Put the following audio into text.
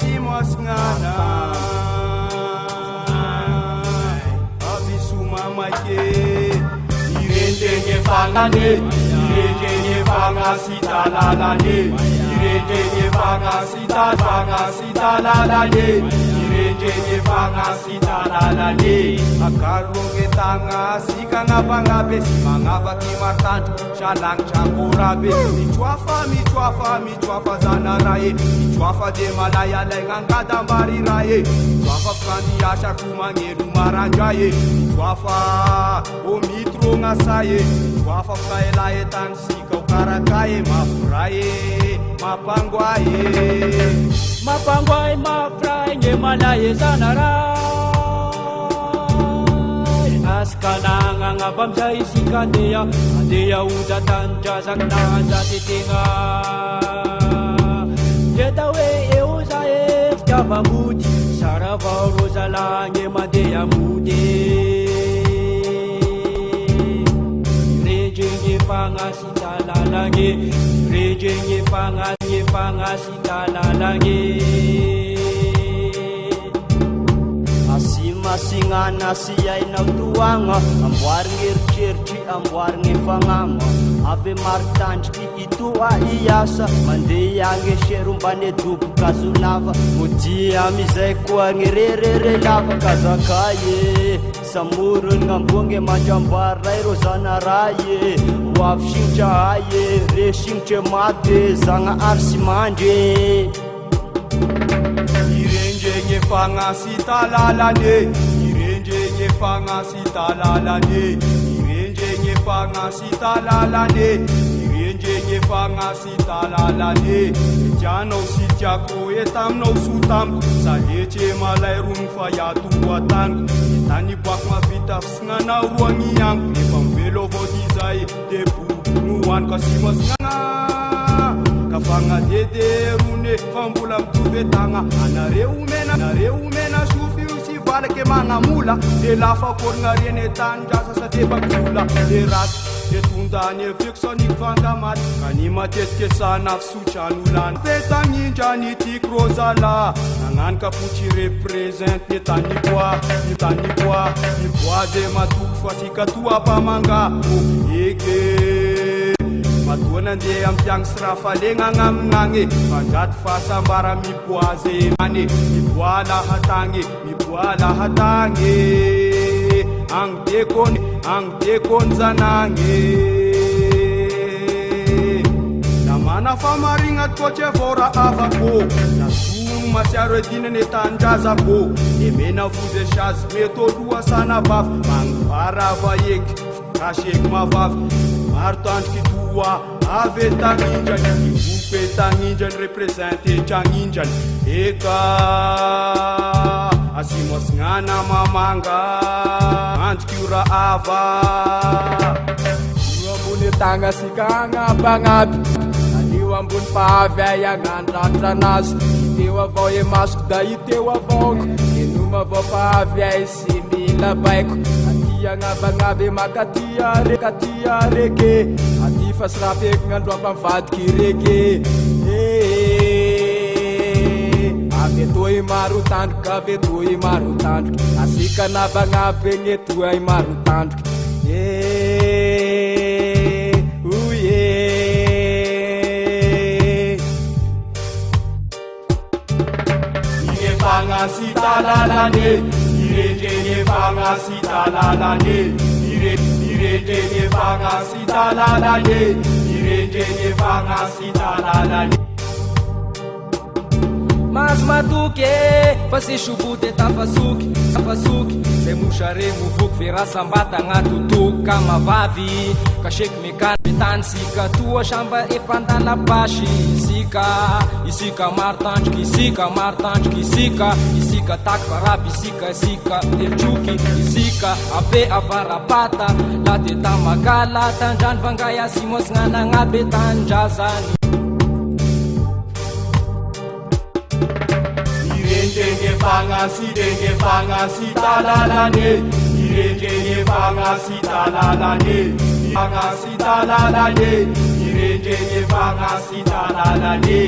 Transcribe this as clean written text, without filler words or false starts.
Simosngana Abisumamake Irendenge fangane Irendenge fangasidalalane Irendenge fangasidalalane Irendenge fangasidalalane Akaronge tanga sika ngabangabe Simangabaki martanju shalang changorabe Michwafa zanaraye Michwafa de malaya lengangada mariraye Michwafa kandiasha kumangeru maranjaye Michwafa omitro ngasaye Michwafa kaelaye tansika ukarakaye Mafuraye mapangwaye mafuraye ngemalaye zanaray Askananga ngabamsa isikandeya Adeya udatanja zaknaza titinga Jetawe euza eftava muti Sarava rozalange madeya mude Rejenge fangasitalalage Rejenge fangasitalalage Masingana siyay nautuanga Amboaring eritreritry amboaring fagnama Ave maritantriky itoa iasa Mandeha agny serombane doboka zonava Mody amizay koa agny rerere lava Kazakaye samorony ngambonge mandramboaray ro zanaraye Hoavy sinitra haye re sinitra mate Zagna arsy mandre Irengenge fangasidalalane Irengenge fangasidalalane Irengenge fangasidalalane Irengenge fangasidalalane Tianao sy tiako etaminao sotamiko Saletre malay rony fa iatoataniko Tany boako mavita fisignanao roagny aniko Efa mivelo avao dizay de bonohaniko asimasinagna Kafangadede rune fambola mitovy tagna Anareo umena sofy io sy valaky magnamula De lafa korigna reny tandrasa sa de bakvola De raty de tondany eveko sa ny fangamaty Ka ny matetika sana fisotranoloany Fetagnindra ny tiako rozala Nagnano kapotsy represente ny tany bois de matoko fa sika toa pamanga Ege Matoa nandeha ampiagny sy raha falegna agnaminagny Fandraty fasambara miboaze mane Miboa lahatagny Agny dekony zanagny Namana famarigna toatsy avao raha avako Nasogno masiaro edinany tandrazako Emena vozy chazy mety oloha sana bavy Magnivara vaheky fikaseky mavavy Maro tandriky toa ave tagnindran Ivope tagnindran represente tragnindran Eka asimosignana mamanga Andriky io raha ava Io ambony tagna sika agnabagnaby Anio ambony pavy ay agnano ratranazy Iteo avao e masoko da iteo avaoko Enoma avao pavy ay sy mila baiko Agnabagnaby makatia reke Ati fa sy rapeko gn'andro ampavadiky reke Ave toy maro tandroka Asika nabagnaby egny toy maro tandroka Ine fangasidalalane Irengenge fangasidalalane Irengenge fangasidalalane Irengenge fangasidalalane Mas matoky fa sy soboty tafasoky Zay mosare movoky vera sambata agnatotoko ka mavavy Kaseky mekany tany sika toa samba efandala basy Isika maro tandroky Isika taky varapy Isika teltroky Isika abe avarapata La de tamagala tandrany vangay asimosignana agnabe tandrazany Irengenge fangasidalalane Irengenge fangasidalalane Irengenge fangasidalalane